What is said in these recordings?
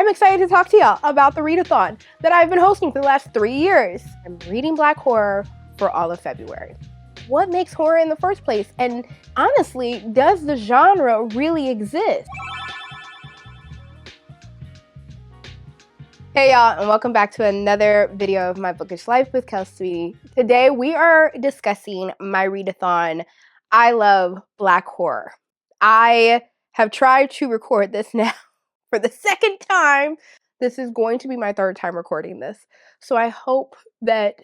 I'm excited to talk to y'all about the readathon that I've been hosting for the last 3 years. I'm reading Black horror for all of February. What makes horror in the first place? And honestly, does the genre really exist? Hey y'all, and welcome back to another video of my bookish life with Kelssweetie. Today we are discussing my readathon, I Love Black Horror. I have tried to record this now for the second time. This is going to be my third time recording this. So I hope that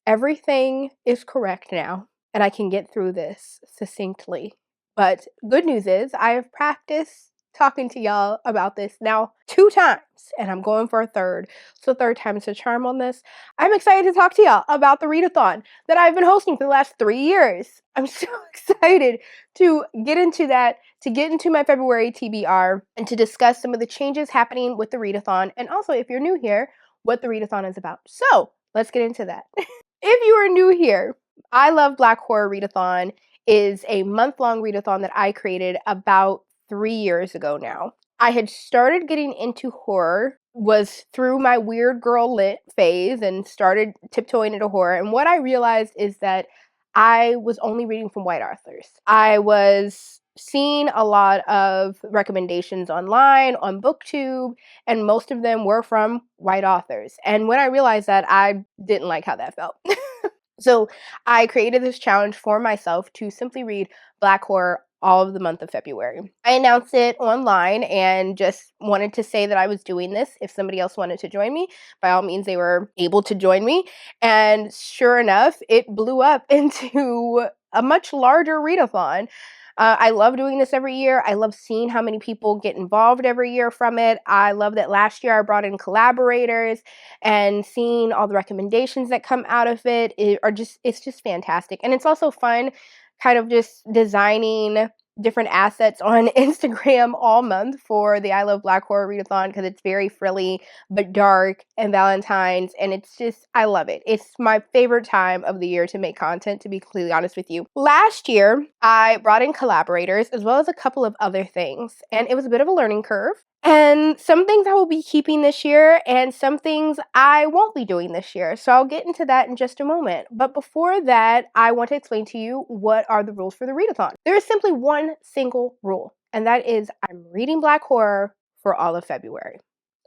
everything is correct now and I can get through this succinctly. But good news is I have practiced talking to y'all about this now 2 times and I'm going for a third. So third time is a charm on this. I'm excited to talk to y'all about the readathon that I've been hosting for the last 3 years. I'm so excited to get into that, to get into my February TBR and to discuss some of the changes happening with the readathon, and also, if you're new here, what the readathon is about. So let's get into that. If you are new here, I Love Black Horror Readathon is a month-long readathon that I created about 3 years ago now. I had started getting into horror, was through my weird girl lit phase and started tiptoeing into horror. And what I realized is that I was only reading from white authors. I was seeing a lot of recommendations online, on BookTube, and most of them were from white authors. And when I realized that, I didn't like how that felt. So I created this challenge for myself to simply read Black horror all of the month of February. I announced it online and just wanted to say that I was doing this. If somebody else wanted to join me, by all means, they were able to join me. And sure enough, it blew up into a much larger readathon. I love doing this every year. I love seeing how many people get involved every year from it. I love that last year I brought in collaborators, and seeing all the recommendations that come out of it it's just fantastic. And it's also fun kind of just designing different assets on Instagram all month for the I Love Black Horror Readathon, because it's very frilly but dark and Valentine's, and it's just, I love it. It's my favorite time of the year to make content, to be completely honest with you. Last year, I brought in collaborators as well as a couple of other things, and it was a bit of a learning curve. And some things I will be keeping this year, and some things I won't be doing this year. So I'll get into that in just a moment. But before that, I want to explain to you what are the rules for the readathon. There is simply one single rule, and that is I'm reading Black horror for all of February.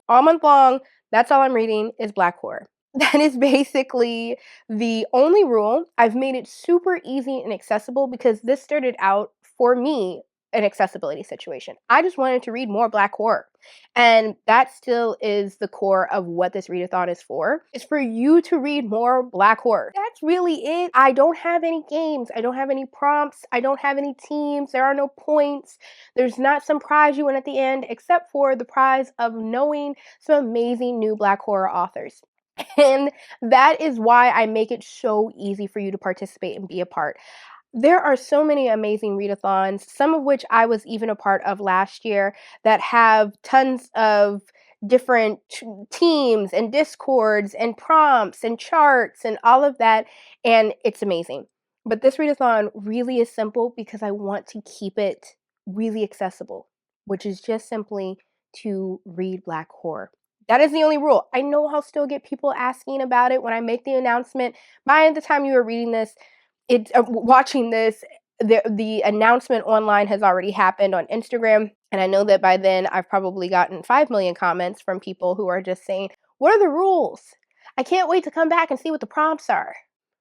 All month long, that's all I'm reading is Black horror. That is basically the only rule. I've made it super easy and accessible because this started out for me an accessibility situation. I just wanted to read more Black horror. And that still is the core of what this readathon is for. It's for you to read more Black horror. That's really it. I don't have any games. I don't have any prompts. I don't have any teams. There are no points. There's not some prize you win at the end, except for the prize of knowing some amazing new Black horror authors. And that is why I make it so easy for you to participate and be a part. There are so many amazing readathons, some of which I was even a part of last year, that have tons of different teams and discords and prompts and charts and all of that, and it's amazing. But this readathon really is simple because I want to keep it really accessible, which is just simply to read Black horror. That is the only rule. I know I'll still get people asking about it when I make the announcement. By the time you are reading this, watching this, the announcement online has already happened on Instagram, and I know that by then I've probably gotten 5 million comments from people who are just saying, what are the rules? I can't wait to come back and see what the prompts are.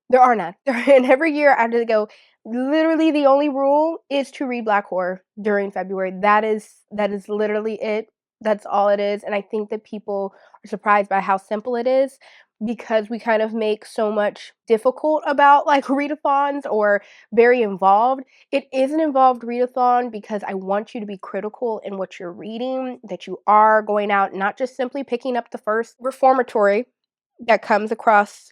There are none. And every year I have to go, literally the only rule is to read Black horror during February. That is literally it. That's all it is. And I think that people are surprised by how simple it is, because we kind of make so much difficult about like readathons or very involved. It is an involved readathon because I want you to be critical in what you're reading, that you are going out, not just simply picking up the first reformatory that comes across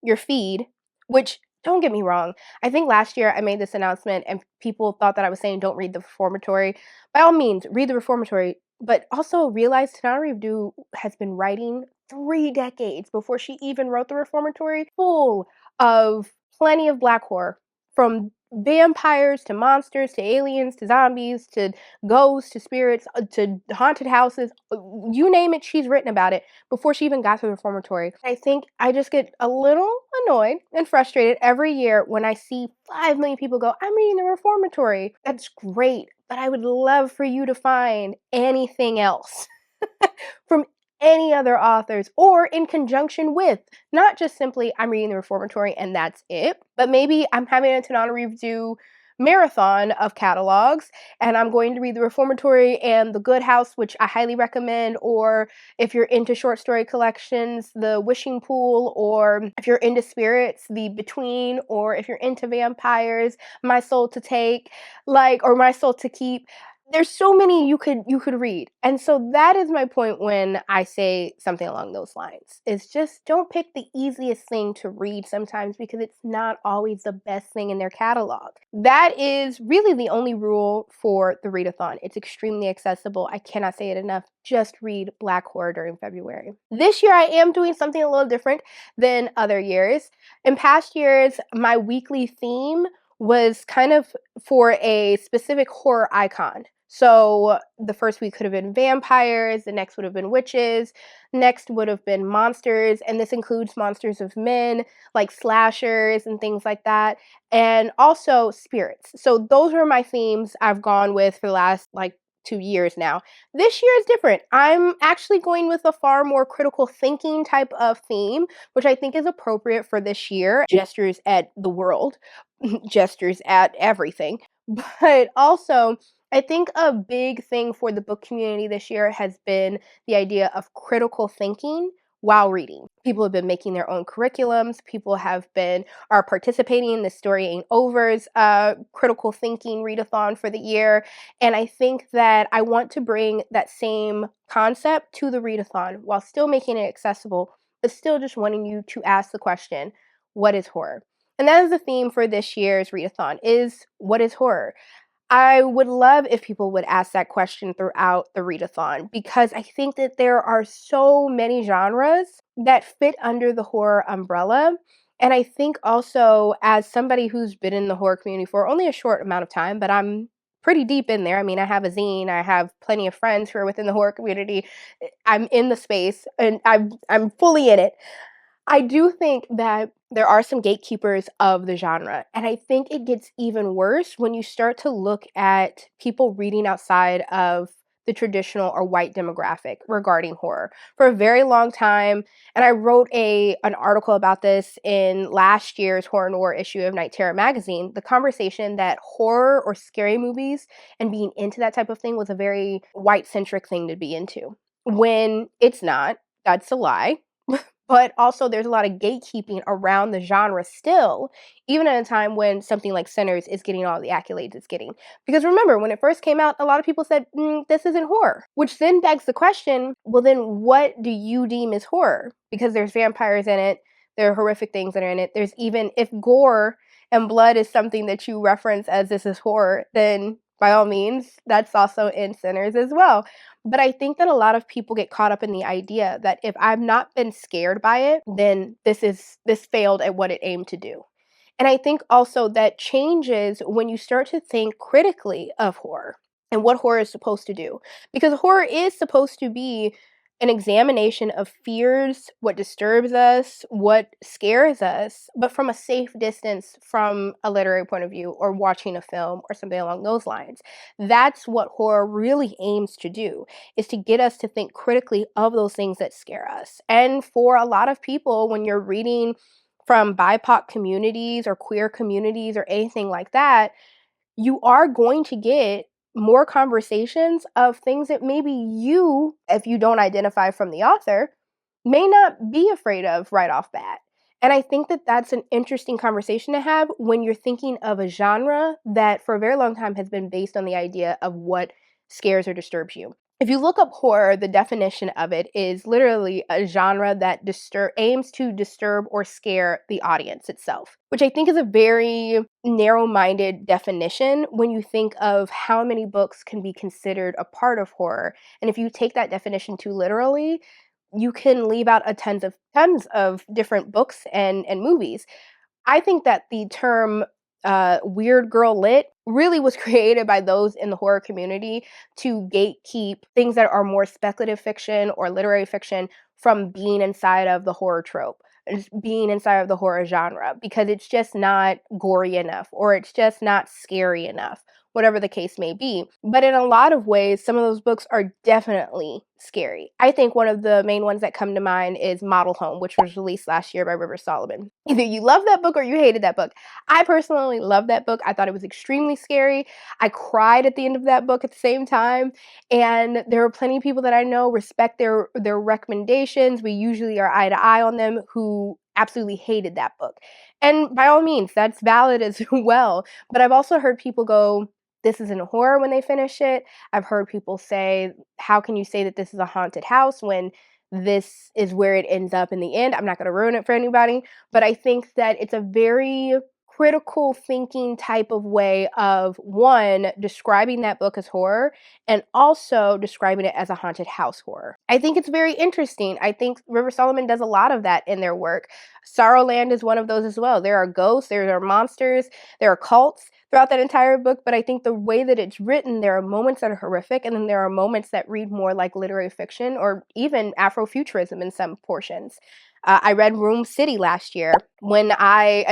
your feed, which, don't get me wrong, I think last year I made this announcement and people thought that I was saying don't read the reformatory. By all means, read the reformatory, but also realize Tananarive Due has been writing 3 decades before she even wrote the reformatory, full of plenty of Black horror from vampires to monsters to aliens to zombies to ghosts to spirits to haunted houses. You name it, she's written about it before she even got to the reformatory. I think I just get a little annoyed and frustrated every year when I see 5 million people go, I'm reading the reformatory. That's great, but I would love for you to find anything else from any other authors or in conjunction with, not just simply I'm reading the reformatory and that's it, but maybe I'm having a Tanana review marathon of catalogs and I'm going to read the reformatory and the Good House, which I highly recommend, or if you're into short story collections, the Wishing Pool, or if you're into spirits, the Between, or if you're into vampires, My Soul to Take, or My Soul to Keep. There's so many you could read. And so that is my point when I say something along those lines. It's just don't pick the easiest thing to read sometimes because it's not always the best thing in their catalog. That is really the only rule for the readathon. It's extremely accessible. I cannot say it enough. Just read Black horror during February. This year I am doing something a little different than other years. In past years, my weekly theme was kind of for a specific horror icon. So the first week could have been vampires, the next would have been witches, next would have been monsters, and this includes monsters of men, like slashers and things like that, and also spirits. So those are my themes I've gone with for the last 2 years now. This year is different. I'm actually going with a far more critical thinking type of theme, which I think is appropriate for this year. Gestures at the world, gestures at everything, but also I think a big thing for the book community this year has been the idea of critical thinking while reading. People have been making their own curriculums. People are participating in the Story Ain't Over's critical thinking readathon for the year. And I think that I want to bring that same concept to the readathon while still making it accessible, but still just wanting you to ask the question, what is horror? And that is the theme for this year's readathon, is what is horror? I would love if people would ask that question throughout the readathon because I think that there are so many genres that fit under the horror umbrella. And I think also, as somebody who's been in the horror community for only a short amount of time, but I'm pretty deep in there. I mean, I have a zine, I have plenty of friends who are within the horror community. I'm in the space and I'm fully in it. I do think that there are some gatekeepers of the genre, and I think it gets even worse when you start to look at people reading outside of the traditional or white demographic regarding horror. For a very long time, and I wrote an article about this in last year's Horror Noir issue of Night Terror magazine, the conversation that horror or scary movies and being into that type of thing was a very white-centric thing to be into. When it's not, that's a lie. But also there's a lot of gatekeeping around the genre still, even at a time when something like Sinners is getting all the accolades it's getting. Because remember, when it first came out, a lot of people said, this isn't horror. Which then begs the question, well then what do you deem as horror? Because there's vampires in it, there are horrific things that are in it. There's even, if gore and blood is something that you reference as this is horror, then by all means, that's also in Sinners as well. But I think that a lot of people get caught up in the idea that if I've not been scared by it, then this failed at what it aimed to do. And I think also that changes when you start to think critically of horror and what horror is supposed to do. Because horror is supposed to be an examination of fears, what disturbs us, what scares us, but from a safe distance from a literary point of view or watching a film or something along those lines. That's what horror really aims to do, is to get us to think critically of those things that scare us. And for a lot of people, when you're reading from BIPOC communities or queer communities or anything like that, you are going to get more conversations of things that maybe you, if you don't identify from the author, may not be afraid of right off bat. And I think that that's an interesting conversation to have when you're thinking of a genre that for a very long time has been based on the idea of what scares or disturbs you. If you look up horror, the definition of it is literally a genre that aims to disturb or scare the audience itself, which I think is a very narrow-minded definition when you think of how many books can be considered a part of horror. And if you take that definition too literally, you can leave out tons of different books and movies. I think that the term Weird Girl Lit really was created by those in the horror community to gatekeep things that are more speculative fiction or literary fiction from being inside of the horror trope, being inside of the horror genre, because it's just not gory enough or it's just not scary enough, whatever the case may be. But in a lot of ways, some of those books are definitely scary. I think one of the main ones that come to mind is Model Home, which was released last year by River Solomon. Either you love that book or you hated that book. I personally love that book. I thought it was extremely scary. I cried at the end of that book at the same time. And there are plenty of people that I know respect their recommendations. We usually are eye to eye on them, who absolutely hated that book. And by all means, that's valid as well. But I've also heard people go, this isn't a horror when they finish it. I've heard people say, how can you say that this is a haunted house when this is where it ends up in the end? I'm not going to ruin it for anybody, but I think that it's a very critical thinking type of way of, one, describing that book as horror and also describing it as a haunted house horror. I think it's very interesting. I think River Solomon does a lot of that in their work. Sorrowland is one of those as well. There are ghosts, there are monsters, there are cults throughout that entire book, but I think the way that it's written, there are moments that are horrific, and then there are moments that read more like literary fiction or even Afrofuturism in some portions. I read Room City last year when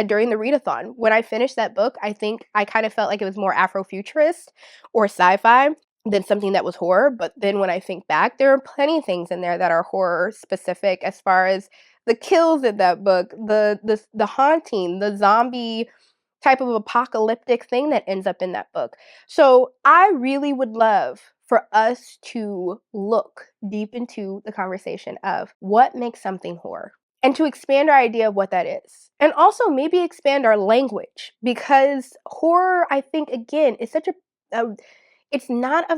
during the readathon. When I finished that book, I think I kind of felt like it was more Afrofuturist or sci-fi than something that was horror. But then when I think back, there are plenty of things in there that are horror specific, as far as the kills in that book, the haunting, the zombie type of apocalyptic thing that ends up in that book. So I really would love for us to look deep into the conversation of what makes something horror and to expand our idea of what that is. And also maybe expand our language, because horror, I think, again, is such it's not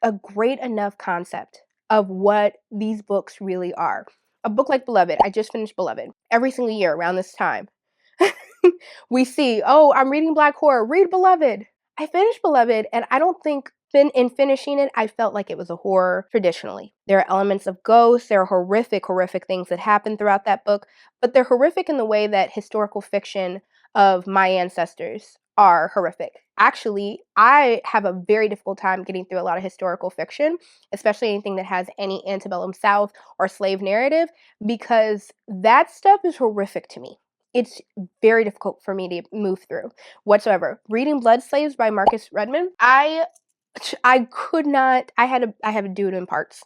a great enough concept of what these books really are. A book like Beloved, I just finished Beloved. Every single year around this time, we see, oh, I'm reading Black horror, read Beloved. I finished Beloved, and I don't think in finishing it, I felt like it was a horror traditionally. There are elements of ghosts, there are horrific, horrific things that happen throughout that book, but they're horrific in the way that historical fiction of my ancestors are horrific. Actually, I have a very difficult time getting through a lot of historical fiction, especially anything that has any antebellum South or slave narrative, because that stuff is horrific to me. It's very difficult for me to move through whatsoever. Reading Blood Slaves by Marcus Redmond, I could not. I have a dude in parts.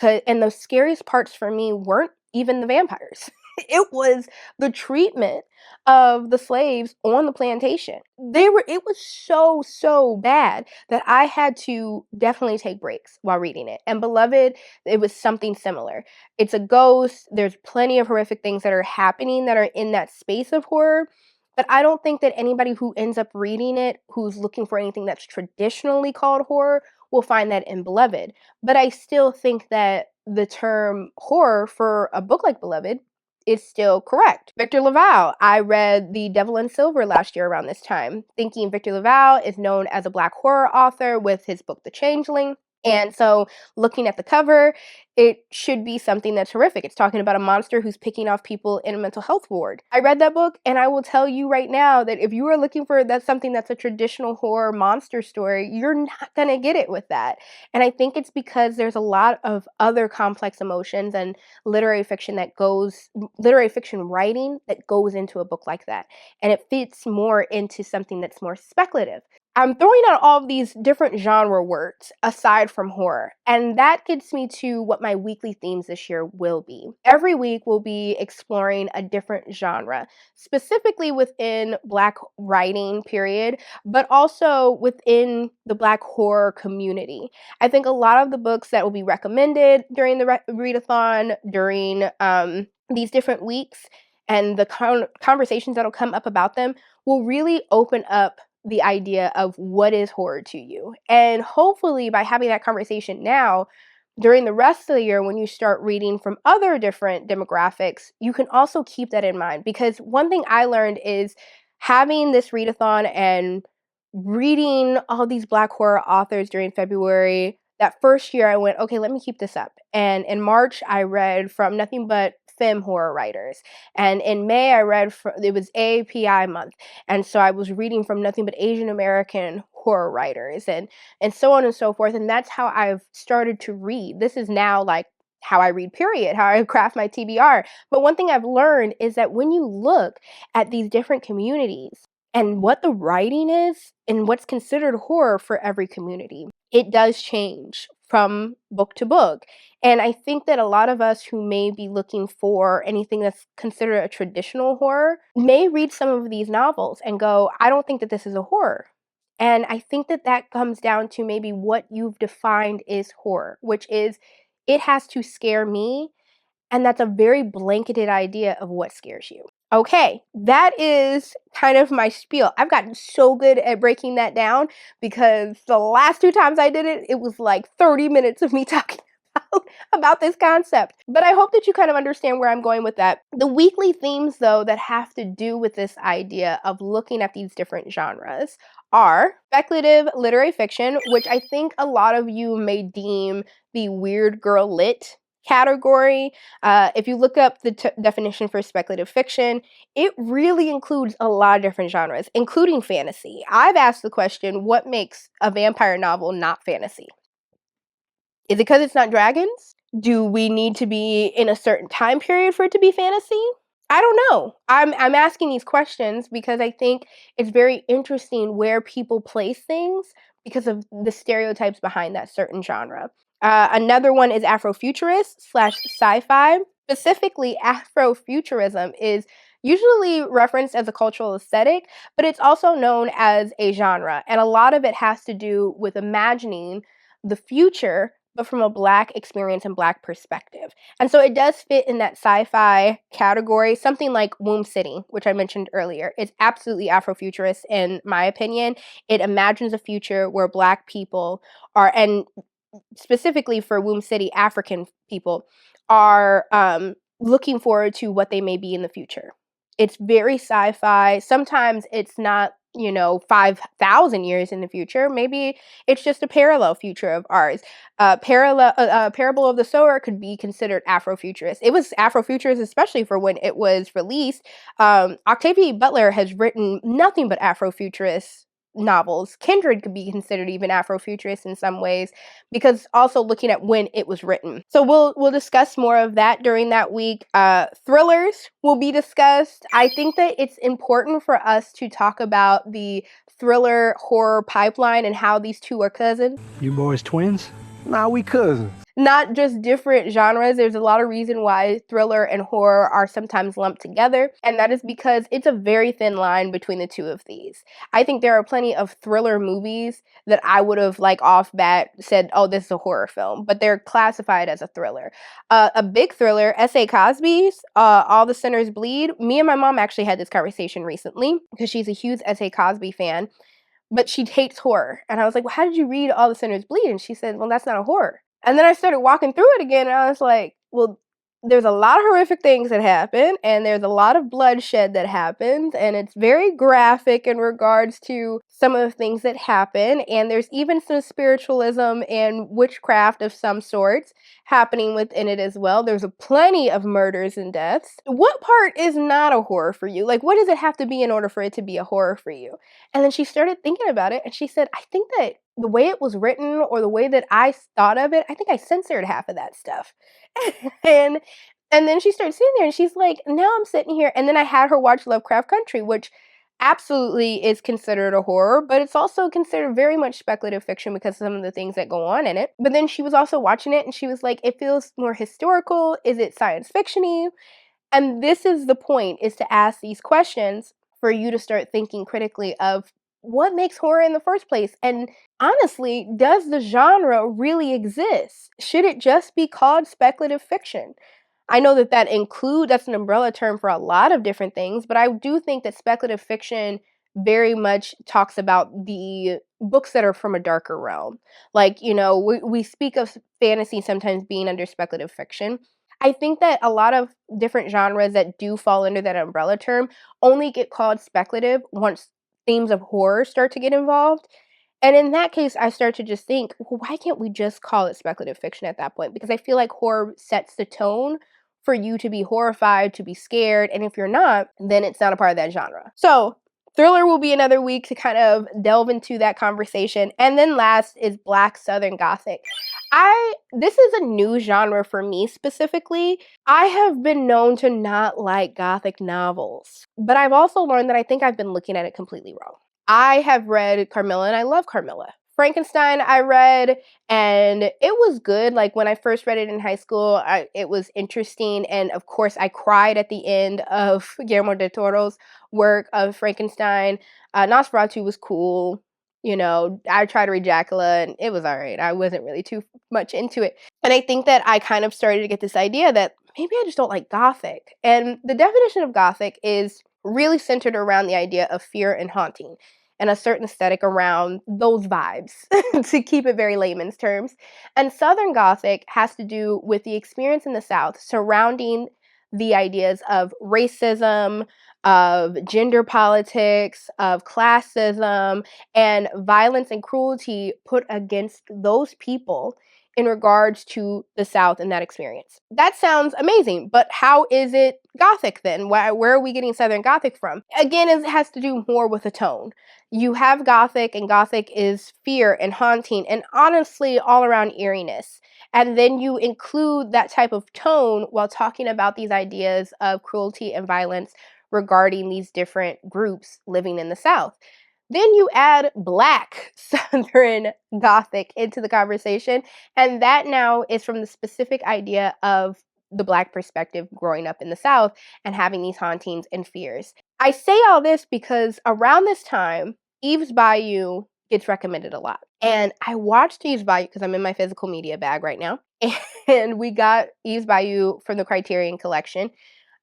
And the scariest parts for me weren't even the vampires. It was the treatment of the slaves on the plantation. It was so bad that I had to definitely take breaks while reading it. And Beloved, it was something similar. It's a ghost. There's plenty of horrific things that are happening that are in that space of horror. But I don't think that anybody who ends up reading it, who's looking for anything that's traditionally called horror, will find that in Beloved. But I still think that the term horror for a book like Beloved is still correct. Victor LaValle. I read The Devil in Silver last year around this time, thinking Victor LaValle is known as a Black horror author with his book The Changeling. And so looking at the cover, it should be something that's horrific. It's talking about a monster who's picking off people in a mental health ward. I read that book, and I will tell you right now that if you are looking for something that's a traditional horror monster story, you're not going to get it with that. And I think it's because there's a lot of other complex emotions and literary fiction writing that goes into a book like that. And it fits more into something that's more speculative. I'm throwing out all of these different genre words aside from horror, and that gets me to what my weekly themes this year will be. Every week we'll be exploring a different genre, specifically within Black writing, period, but also within the Black horror community. I think a lot of the books that will be recommended during the readathon, during these different weeks, and the conversations that'll come up about them will really open up the idea of what is horror to you. And hopefully by having that conversation now, during the rest of the year, when you start reading from other different demographics, you can also keep that in mind. Because one thing I learned is having this readathon and reading all these Black horror authors during February, that first year I went, okay, let me keep this up. And in March, I read from nothing but femme horror writers. And in May, I read it was API month. And so I was reading from nothing but Asian American horror writers and so on and so forth. And that's how I've started to read. This is now like how I read, period, how I craft my TBR. But one thing I've learned is that when you look at these different communities and what the writing is and what's considered horror for every community, it does change from book to book. And I think that a lot of us who may be looking for anything that's considered a traditional horror may read some of these novels and go, I don't think that this is a horror. And I think that that comes down to maybe what you've defined is horror, which is it has to scare me. And that's a very blanketed idea of what scares you. Okay, that is kind of my spiel. I've gotten so good at breaking that down because the last 2 times I did it, it was like 30 minutes of me talking about this concept. But I hope that you kind of understand where I'm going with that. The weekly themes, though, that have to do with this idea of looking at these different genres are speculative literary fiction, which I think a lot of you may deem the weird girl lit category. If you look up the definition for speculative fiction, it really includes a lot of different genres, including fantasy. I've asked the question, what makes a vampire novel not fantasy? Is it because it's not dragons? Do we need to be in a certain time period for it to be fantasy? I don't know. I'm asking these questions because I think it's very interesting where people place things because of the stereotypes behind that certain genre. Another one is Afrofuturist / sci-fi. Specifically, Afrofuturism is usually referenced as a cultural aesthetic, but it's also known as a genre. And a lot of it has to do with imagining the future, but from a Black experience and Black perspective. And so it does fit in that sci-fi category. Something like Womb City, which I mentioned earlier, is absolutely Afrofuturist in my opinion. It imagines a future where Black people are, and specifically for Womb City, African people are looking forward to what they may be in the future. It's very sci-fi. Sometimes it's not, 5,000 years in the future. Maybe it's just a parallel future of ours. Parable of the Sower could be considered Afrofuturist. It was Afrofuturist, especially for when it was released. Octavia Butler has written nothing but Afrofuturist novels. Kindred could be considered even Afrofuturist in some ways, because also looking at when it was written. So we'll discuss more of that during that week. Thrillers will be discussed. I think that it's important for us to talk about the thriller horror pipeline and how these two are cousins. You boys twins? Nah, we cousins. Not just different genres. There's a lot of reason why thriller and horror are sometimes lumped together, and that is because it's a very thin line between the two of these. I think there are plenty of thriller movies that I would have, like, off bat said, oh, this is a horror film, but they're classified as a thriller. A big thriller, S.A. Cosby's All the Sinners Bleed. Me and my mom actually had this conversation recently because she's a huge S.A. Cosby fan, but she hates horror. And I was like, well, how did you read All the Sinners Bleed? And she said, well, that's not a horror. And then I started walking through it again, and I was like, well, there's a lot of horrific things that happen, and there's a lot of bloodshed that happens, and it's very graphic in regards to some of the things that happen, and there's even some spiritualism and witchcraft of some sorts happening within it as well. There's plenty of murders and deaths. What part is not a horror for you? Like, what does it have to be in order for it to be a horror for you? And then she started thinking about it, and she said, I think that the way it was written or the way that I thought of it, I think I censored half of that stuff. and then she started sitting there and she's like, now I'm sitting here. And then I had her watch Lovecraft Country, which absolutely is considered a horror, but it's also considered very much speculative fiction because of some of the things that go on in it. But then she was also watching it and she was like, it feels more historical. Is it science fiction-y? And this is the point, is to ask these questions for you to start thinking critically of what makes horror in the first place. And honestly, does the genre really exist? Should it just be called speculative fiction? I know that that's an umbrella term for a lot of different things, but I do think that speculative fiction very much talks about the books that are from a darker realm. Like, we speak of fantasy sometimes being under speculative fiction. I think that a lot of different genres that do fall under that umbrella term only get called speculative once themes of horror start to get involved. And in that case, I start to just think, well, why can't we just call it speculative fiction at that point? Because I feel like horror sets the tone for you to be horrified, to be scared. And if you're not, then it's not a part of that genre. So thriller will be another week to kind of delve into that conversation. And then last is Black Southern Gothic. This is a new genre for me specifically. I have been known to not like Gothic novels, but I've also learned that I think I've been looking at it completely wrong. I have read Carmilla and I love Carmilla. Frankenstein I read and it was good. Like when I first read it in high school, it was interesting. And of course I cried at the end of Guillermo del Toro's work of Frankenstein. Nosferatu was cool. You know, I tried to read Dracula and it was all right. I wasn't really too much into it. And I think that I kind of started to get this idea that maybe I just don't like Gothic. And the definition of Gothic is really centered around the idea of fear and haunting and a certain aesthetic around those vibes, to keep it very layman's terms. And Southern Gothic has to do with the experience in the South surrounding the ideas of racism, of gender politics, of classism, and violence and cruelty put against those people in regards to the South and that experience. That sounds amazing, but how is it Gothic then? Where are we getting Southern Gothic from? Again, it has to do more with the tone. You have Gothic, and Gothic is fear and haunting, and honestly, all around eeriness. And then you include that type of tone while talking about these ideas of cruelty and violence regarding these different groups living in the South. Then you add Black Southern Gothic into the conversation, and that now is from the specific idea of the Black perspective growing up in the South and having these hauntings and fears. I say all this because around this time, Eve's Bayou gets recommended a lot. And I watched Eve's Bayou because I'm in my physical media bag right now. And we got Eve's Bayou from the Criterion Collection.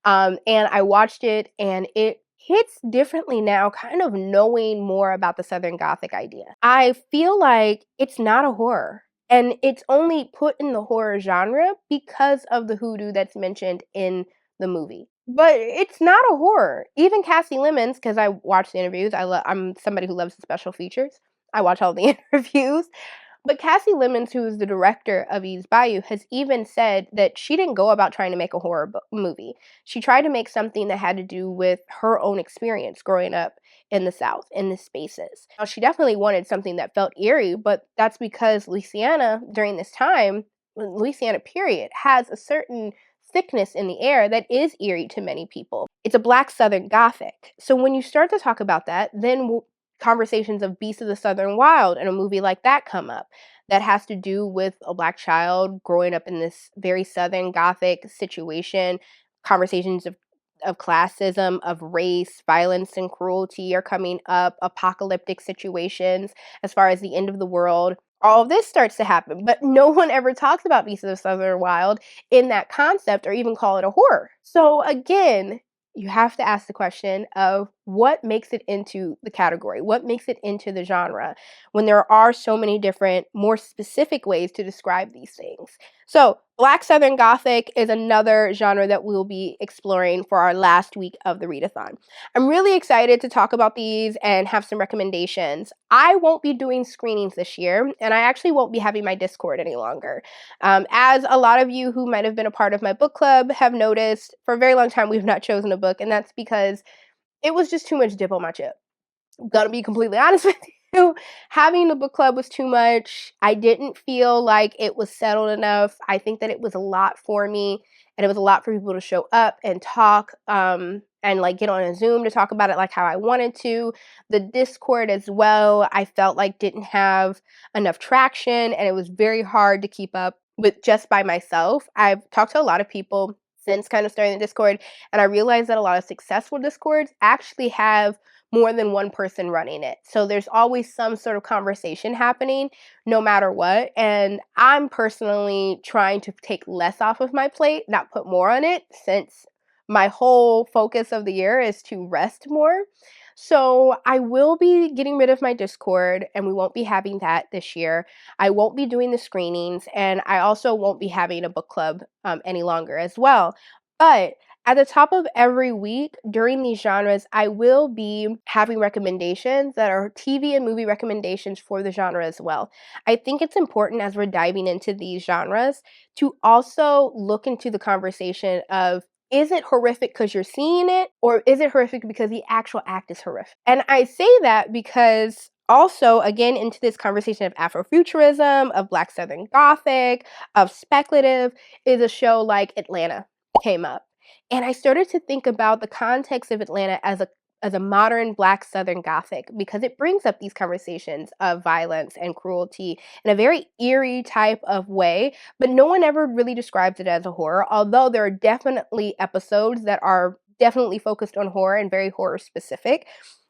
And I watched it, and it hits differently now, kind of knowing more about the Southern Gothic idea. I feel like it's not a horror, and it's only put in the horror genre because of the hoodoo that's mentioned in the movie. But it's not a horror. Even Cassie Lemons, because I watched the interviews, I'm somebody who loves the special features. I watch all the interviews. But Cassie Lemons, who is the director of Eve's Bayou, has even said that she didn't go about trying to make a horror movie. She tried to make something that had to do with her own experience growing up in the South, in the spaces. Now, she definitely wanted something that felt eerie, but that's because Louisiana, during this time, Louisiana period, has a certain thickness in the air that is eerie to many people. It's a Black Southern Gothic. So when you start to talk about that, then conversations of Beasts of the Southern Wild and a movie like that come up that has to do with a Black child growing up in this very Southern Gothic situation. Conversations of classism, of race, violence, and cruelty are coming up, apocalyptic situations as far as the end of the world. All of this starts to happen, but no one ever talks about Beasts of the Southern Wild in that concept or even call it a horror. So again, you have to ask the question of what makes it into the category, what makes it into the genre, when there are so many different, more specific ways to describe these things. So Black Southern Gothic is another genre that we'll be exploring for our last week of the Readathon. I'm really excited to talk about these and have some recommendations. I won't be doing screenings this year, and I actually won't be having my Discord any longer. As a lot of you who might have been a part of my book club have noticed, for a very long time we've not chosen a book, and that's because it was just too much dip on my chip. I'm gonna be completely honest with you. Having the book club was too much. I didn't feel like it was settled enough. I think that it was a lot for me, and it was a lot for people to show up and talk and like get on a Zoom to talk about it like how I wanted to. The Discord as well, I felt like didn't have enough traction, and it was very hard to keep up with just by myself. I've talked to a lot of people since kind of starting the Discord, and I realized that a lot of successful Discords actually have more than one person running it. So there's always some sort of conversation happening no matter what. And I'm personally trying to take less off of my plate, not put more on it, since my whole focus of the year is to rest more. So I will be getting rid of my Discord, and we won't be having that this year. I won't be doing the screenings, and I also won't be having a book club any longer as well. But At the top of every week during these genres, I will be having recommendations that are TV and movie recommendations for the genre as well. I think it's important as we're diving into these genres to also look into the conversation of, is it horrific because you're seeing it, or is it horrific because the actual act is horrific? And I say that because also, again, into this conversation of Afrofuturism, of Black Southern Gothic, of speculative, is a show like Atlanta came up. And I started to think about the context of Atlanta as a modern Black Southern Gothic, because it brings up these conversations of violence and cruelty in a very eerie type of way, but no one ever really describes it as a horror, although there are definitely episodes that are definitely focused on horror and very horror specific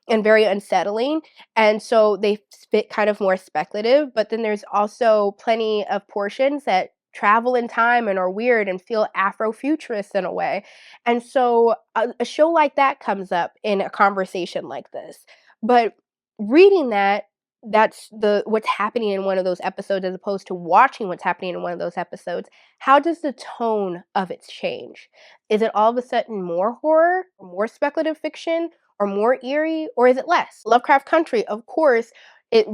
and very unsettling. And so they fit kind of more speculative, but then there's also plenty of portions that travel in time and are weird and feel Afrofuturist in a way. And so a show like that comes up in a conversation like this. But reading that, that's what's happening in one of those episodes, as opposed to watching what's happening in one of those episodes. How does the tone of it change? Is it all of a sudden more horror, or more speculative fiction, or more eerie, or is it less? Lovecraft Country, of course, it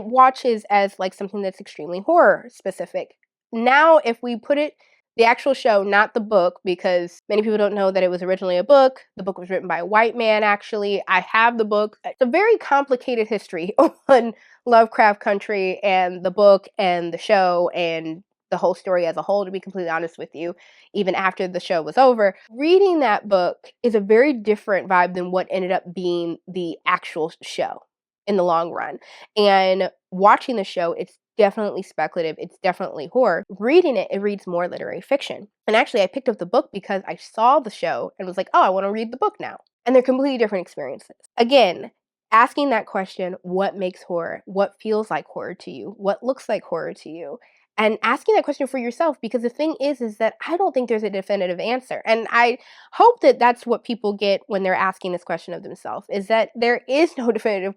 watches as like something that's extremely horror specific. Now, if we put it, the actual show, not the book, because many people don't know that it was originally a book. The book was written by a white man, actually. I have the book. It's a very complicated history on Lovecraft Country and the book and the show and the whole story as a whole, to be completely honest with you, even after the show was over. Reading that book is a very different vibe than what ended up being the actual show in the long run. And watching the show, it's definitely speculative. It's definitely horror. Reading it, it reads more literary fiction. And actually, I picked up the book because I saw the show and was like, oh, I want to read the book now. And they're completely different experiences. Again, asking that question, what makes horror? What feels like horror to you? What looks like horror to you? And asking that question for yourself, because the thing is that I don't think there's a definitive answer. And I hope that that's what people get when they're asking this question of themselves, is that there is no definitive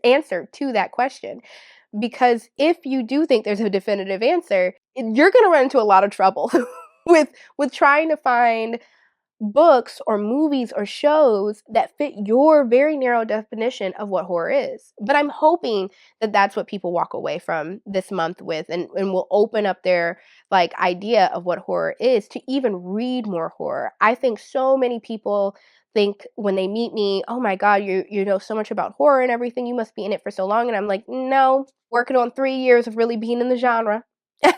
answer to that question. Because if you do think there's a definitive answer, you're going to run into a lot of trouble with trying to find books or movies or shows that fit your very narrow definition of what horror is. But I'm hoping that that's what people walk away from this month with, and will open up their like idea of what horror is to even read more horror. I think so many people think when they meet me, oh my God, you know so much about horror and everything, you must be in it for so long. And I'm like, no, working on 3 years of really being in the genre.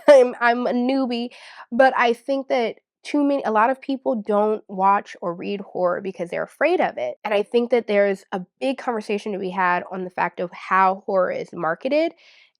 I'm a newbie, but I think that a lot of people don't watch or read horror because they're afraid of it. And I think that there's a big conversation to be had on the fact of how horror is marketed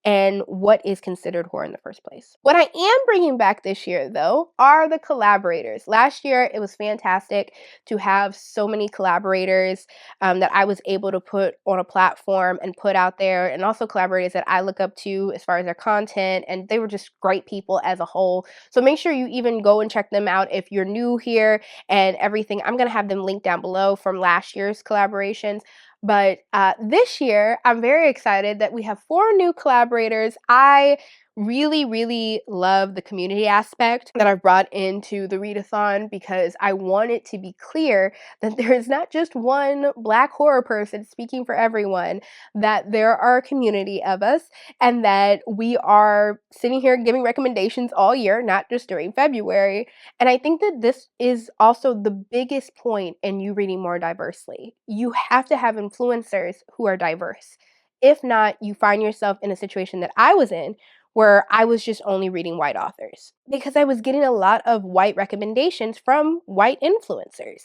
and what is considered horror in the first place. What I am bringing back this year, though, are the collaborators. Last year, it was fantastic to have so many collaborators that I was able to put on a platform and put out there, and also collaborators that I look up to as far as their content, and they were just great people as a whole. So make sure you even go and check them out if you're new here and everything. I'm going to have them linked down below from last year's collaborations. But this year, I'm very excited that we have 4 new collaborators. I really, really love the community aspect that I've brought into the Readathon, because I want it to be clear that there is not just one Black horror person speaking for everyone, that there are a community of us, and that we are sitting here giving recommendations all year, not just during February. And I think that this is also the biggest point in you reading more diversely. You have to have influencers who are diverse. If not, you find yourself in a situation that I was in, where I was just only reading white authors, because I was getting a lot of white recommendations from white influencers.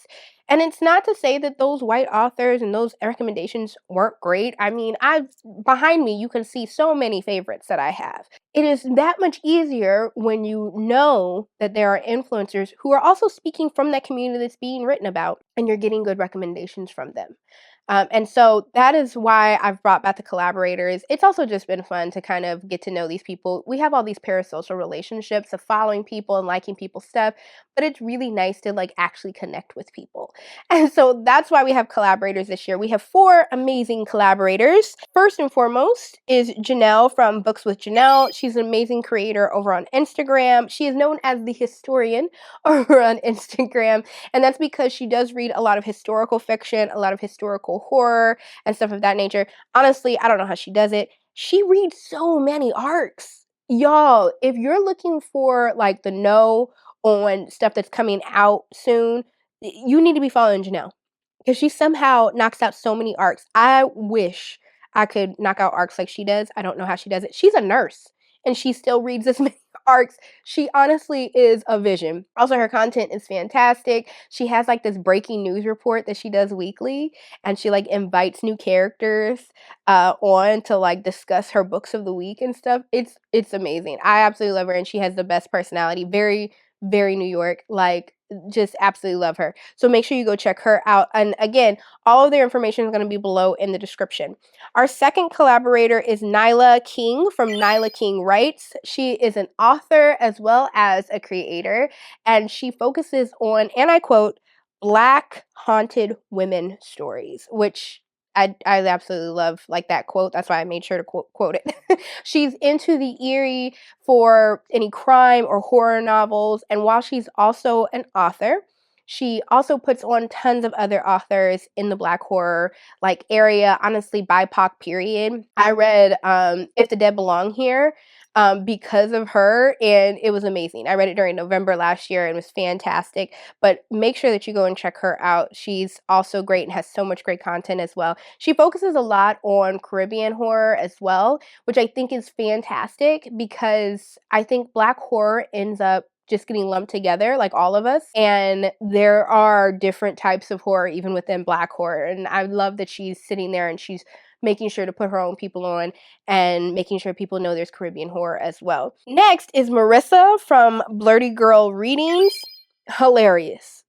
And it's not to say that those white authors and those recommendations weren't great. I mean, behind me, you can see so many favorites that I have. It is that much easier when you know that there are influencers who are also speaking from that community that's being written about, and you're getting good recommendations from them. And so that is why I've brought back the collaborators. It's also just been fun to kind of get to know these people. We have all these parasocial relationships of following people and liking people's stuff, but it's really nice to like actually connect with people. And so that's why we have collaborators this year. We have 4 amazing collaborators. First and foremost is Janelle from Books with Janelle. She's an amazing creator over on Instagram. She is known as the historian over on Instagram, and that's because she does read a lot of historical fiction, a lot of historical horror, and stuff of that nature. Honestly, I don't know how she does it. She reads so many arcs. Y'all, if you're looking for like the know on stuff that's coming out soon, you need to be following Janelle because she somehow knocks out so many arcs. I wish I could knock out arcs like she does. I don't know how she does it. She's a nurse and she still reads this many arcs. She honestly is a vision. Also, her content is fantastic. She has like this breaking news report that she does weekly, and she like invites new characters on to like discuss her books of the week and stuff. It's amazing. I absolutely love her, and she has the best personality. Very, very New York. Like, just absolutely love her. So make sure you go check her out. And again, all of their information is going to be below in the description. Our second collaborator is Nyla King from Nyla King Writes. She is an author as well as a creator, and she focuses on, and I quote, Black haunted women stories, which I absolutely love, like that quote. That's why I made sure to quote it. She's into the eerie for any crime or horror novels, and while she's also an author, she also puts on tons of other authors in the Black horror like area, honestly, BIPOC period. I read If the Dead Belong Here because of her, and it was amazing. I read it during November last year and it was fantastic. But make sure that you go and check her out. She's also great and has so much great content as well. She focuses a lot on Caribbean horror as well, which I think is fantastic because I think Black horror ends up just getting lumped together, like all of us. And there are different types of horror even within Black horror. And I love that she's sitting there and she's making sure to put her own people on and making sure people know there's Caribbean horror as well. Next is Marissa from Blurty Girl Readings. Hilarious.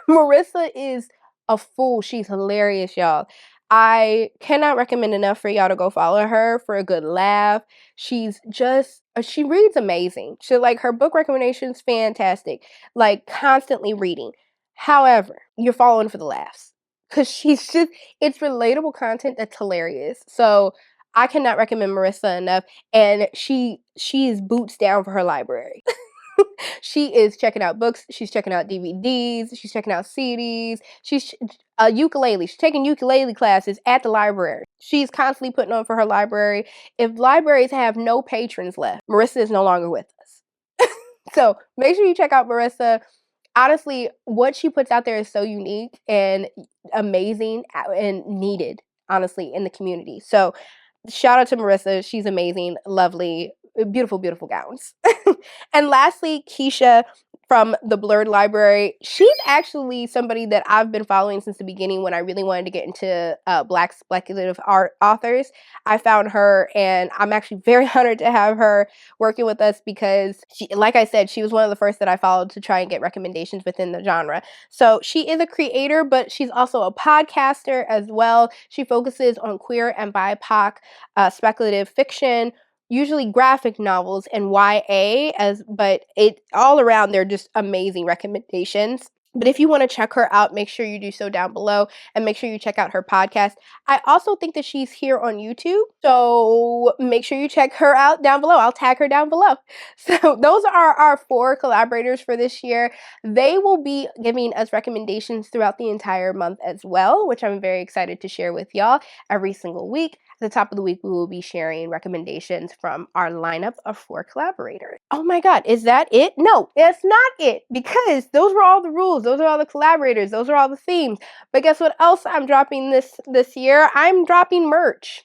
Marissa is a fool. She's hilarious, y'all. I cannot recommend enough for y'all to go follow her for a good laugh. She's just, she reads amazing. She, like, her book recommendations, fantastic. Like, constantly reading. However, you're following for the laughs. Because she's just, it's relatable content that's hilarious. So, I cannot recommend Marissa enough. And she is boots down for her library. She is checking out books. She's checking out DVDs. She's checking out CDs. She's a ukulele. She's taking ukulele classes at the library. She's constantly putting on for her library. If libraries have no patrons left, Marissa is no longer with us. So make sure you check out Marissa. Honestly, what she puts out there is so unique and amazing and needed, honestly, in the community. So shout out to Marissa. She's amazing, lovely, beautiful, beautiful gowns. And lastly, Keisha from the Blurred Library. She's actually somebody that I've been following since the beginning when I really wanted to get into Black speculative art authors. I found her, and I'm actually very honored to have her working with us because, she, like I said, she was one of the first that I followed to try and get recommendations within the genre. So she is a creator, but she's also a podcaster as well. She focuses on queer and BIPOC speculative fiction, usually graphic novels and YA, but it all around they're just amazing recommendations. But if you want to check her out, make sure you do so down below and make sure you check out her podcast. I also think that she's here on YouTube, so make sure you check her out down below. I'll tag her down below. So those are our 4 collaborators for this year. They will be giving us recommendations throughout the entire month as well, which I'm very excited to share with y'all every single week. At the top of the week, we will be sharing recommendations from our lineup of 4 collaborators. Oh my God, is that it? No, it's not it, because those were all the rules. Those are all the collaborators. Those are all the themes. But guess what else I'm dropping this year? I'm dropping merch.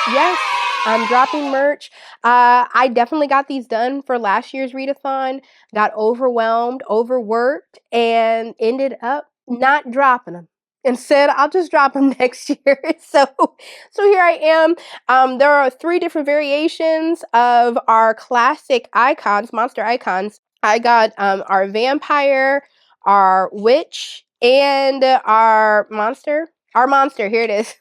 Yes, I'm dropping merch. I definitely got these done for last year's readathon, got overwhelmed, overworked, and ended up not dropping them. And said, I'll just drop them next year. So here I am. There are 3 different variations of our classic icons, monster icons. I got our vampire, our witch, and our monster. our monster, here it is.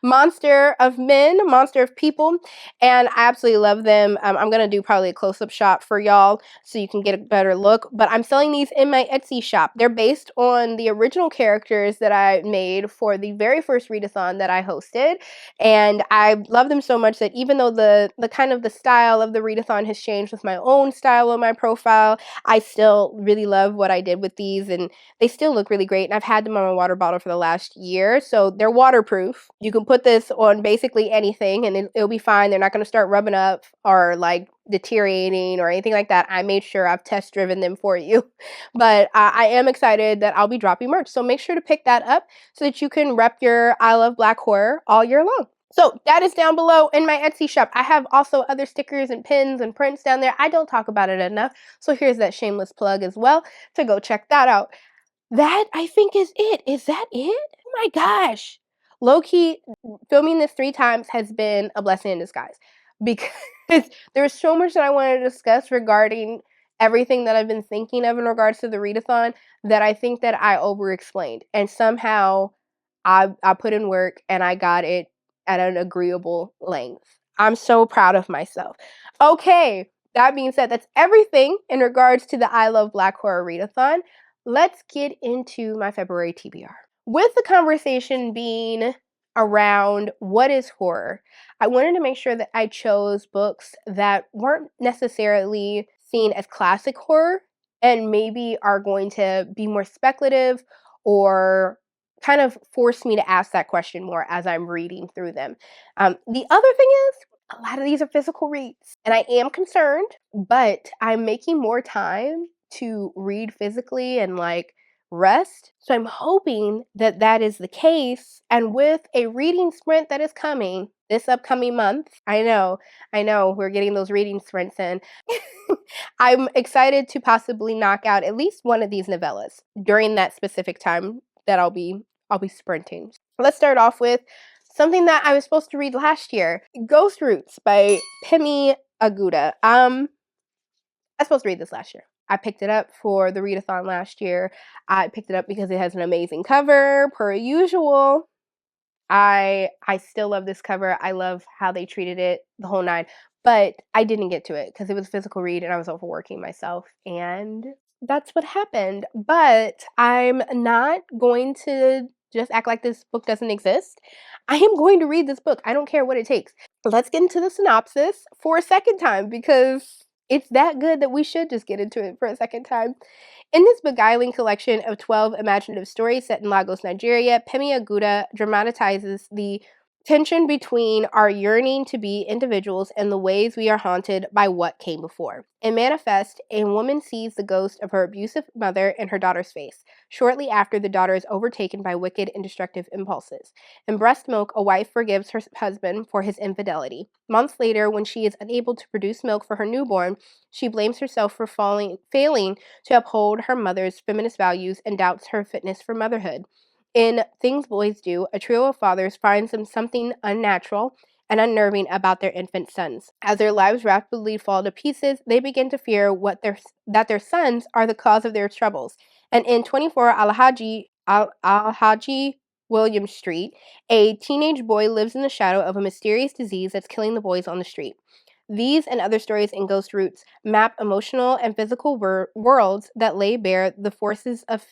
Monster of men, monster of people, and I absolutely love them. I'm gonna do probably a close-up shot for y'all so you can get a better look, but I'm selling these in my Etsy shop. They're based on the original characters that I made for the very first readathon that I hosted, and I love them so much that even though the kind of the style of the readathon has changed with my own style on my profile, I still really love what I did with these, and they still look really great, and I've had them on my water bottle for the last year, so they're waterproof. You can put this on basically anything, and it'll be fine. They're not going to start rubbing up or like deteriorating or anything like that. I made sure I've test driven them for you, but I am excited that I'll be dropping merch, so make sure to pick that up so that you can rep your I Love Black Horror all year long. So that is down below in my Etsy shop. I have also other stickers and pins and prints down there. I don't talk about it enough, so here's that shameless plug as well to go check that out. That, I think, is it. Is that it? Oh my gosh. Low-key, filming this 3 times has been a blessing in disguise because there's so much that I wanted to discuss regarding everything that I've been thinking of in regards to the readathon that I think that I over-explained. And somehow I put in work and I got it at an agreeable length. I'm so proud of myself. Okay, that being said, that's everything in regards to the I Love Black Horror Readathon. Let's get into my February TBR. With the conversation being around what is horror, I wanted to make sure that I chose books that weren't necessarily seen as classic horror and maybe are going to be more speculative or kind of force me to ask that question more as I'm reading through them. The other thing is, a lot of these are physical reads, and I am concerned, but I'm making more time to read physically and like rest. So I'm hoping that that is the case. And with a reading sprint that is coming this upcoming month, I know, we're getting those reading sprints in. I'm excited to possibly knock out at least one of these novellas during that specific time that I'll be sprinting. Let's start off with something that I was supposed to read last year, Ghost Roots by Pemi Aguda. I was supposed to read this last year. I picked it up for the readathon last year. I picked it up because it has an amazing cover, per usual. I still love this cover. I love how they treated it, the whole nine. But I didn't get to it because it was a physical read and I was overworking myself. And that's what happened. But I'm not going to just act like this book doesn't exist. I am going to read this book. I don't care what it takes. Let's get into the synopsis for a second time because it's that good that we should just get into it for a second time. In this beguiling collection of 12 imaginative stories set in Lagos, Nigeria, Pemi Aguda dramatizes the tension between our yearning to be individuals and the ways we are haunted by what came before. In Manifest, a woman sees the ghost of her abusive mother in her daughter's face, shortly after the daughter is overtaken by wicked and destructive impulses. In Breast Milk, a wife forgives her husband for his infidelity. Months later, when she is unable to produce milk for her newborn, she blames herself for failing to uphold her mother's feminist values and doubts her fitness for motherhood. In Things Boys Do, a trio of fathers finds something unnatural and unnerving about their infant sons. As their lives rapidly fall to pieces, they begin to fear that their sons are the cause of their troubles. And in 24 Alhaji William Street, a teenage boy lives in the shadow of a mysterious disease that's killing the boys on the street. These and other stories in Ghost Roots map emotional and physical worlds that lay bare the forces of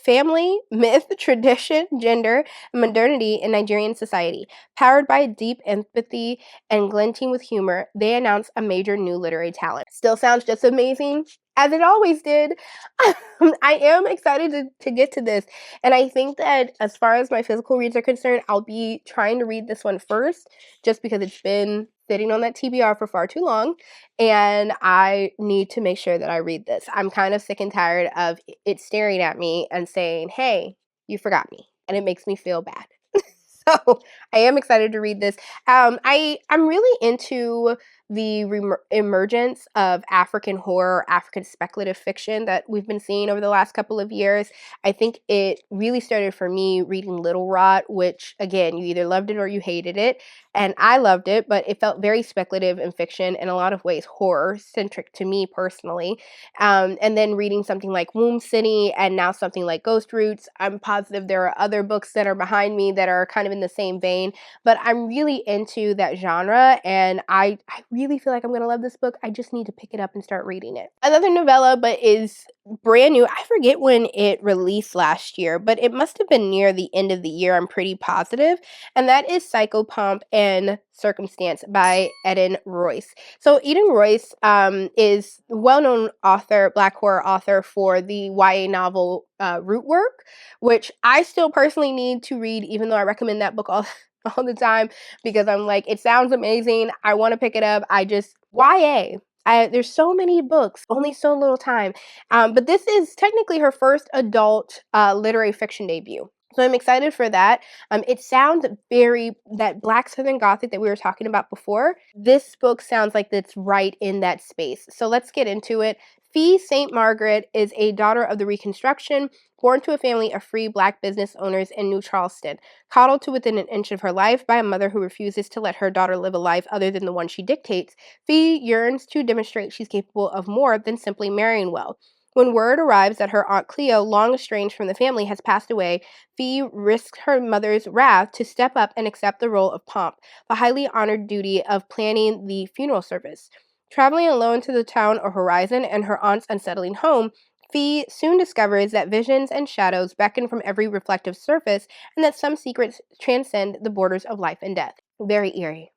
family, myth, tradition, gender, and modernity in Nigerian society. Powered by deep empathy and glinting with humor, they announce a major new literary talent. Still sounds just amazing, as it always did. I am excited to get to this, and I think that as far as my physical reads are concerned, I'll be trying to read this one first, just because it's been sitting on that TBR for far too long, and I need to make sure that I read this. I'm kind of sick and tired of it staring at me and saying, hey, you forgot me, and it makes me feel bad. So I am excited to read this. I'm really into the emergence of African horror, African speculative fiction that we've been seeing over the last couple of years. I think it really started for me reading Little Rot, which, again, you either loved it or you hated it. And I loved it, but it felt very speculative in fiction, in a lot of ways horror-centric to me personally. And then reading something like Womb City and now something like Ghost Roots. I'm positive there are other books that are behind me that are kind of in the same vein, but I'm really into that genre, and I really feel like I'm going to love this book. I just need to pick it up and start reading it. Another novella, but is brand new. I forget when it released last year, but it must have been near the end of the year, I'm pretty positive, and that is Psychopomp and Circumstance by Eden Royce. So Eden Royce is a well-known author, Black horror author for the YA novel Rootwork, which I still personally need to read, even though I recommend that book all the time, because I'm like, it sounds amazing. I want to pick it up. YA. There's so many books, only so little time. But this is technically her first adult literary fiction debut. So I'm excited for that. It sounds very, that Black Southern Gothic that we were talking about before, this book sounds like it's right in that space. So let's get into it. Fee St. Margaret is a daughter of the Reconstruction, born to a family of free Black business owners in New Charleston, coddled to within an inch of her life by a mother who refuses to let her daughter live a life other than the one she dictates. Fee yearns to demonstrate she's capable of more than simply marrying well. When word arrives that her Aunt Cleo, long estranged from the family, has passed away, Fee risks her mother's wrath to step up and accept the role of Pomp, the highly honored duty of planning the funeral service. Traveling alone to the town or horizon and her aunt's unsettling home, Fee soon discovers that visions and shadows beckon from every reflective surface and that some secrets transcend the borders of life and death. Very eerie.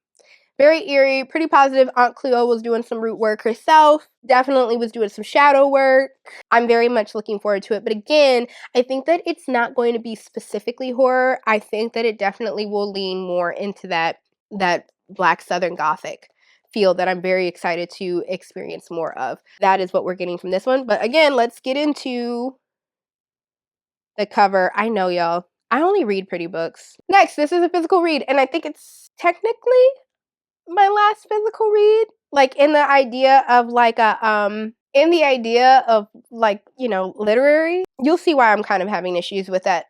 Very eerie, pretty positive. Aunt Cleo was doing some root work herself, definitely was doing some shadow work. I'm very much looking forward to it. But again, I think that it's not going to be specifically horror. I think that it definitely will lean more into that Black Southern Gothic feel that I'm very excited to experience more of. That is what we're getting from this one. But again, let's get into the cover. I know, y'all, I only read pretty books. Next, this is a physical read, and I think it's technically my last physical read, like in the idea of like literary. You'll see why I'm kind of having issues with that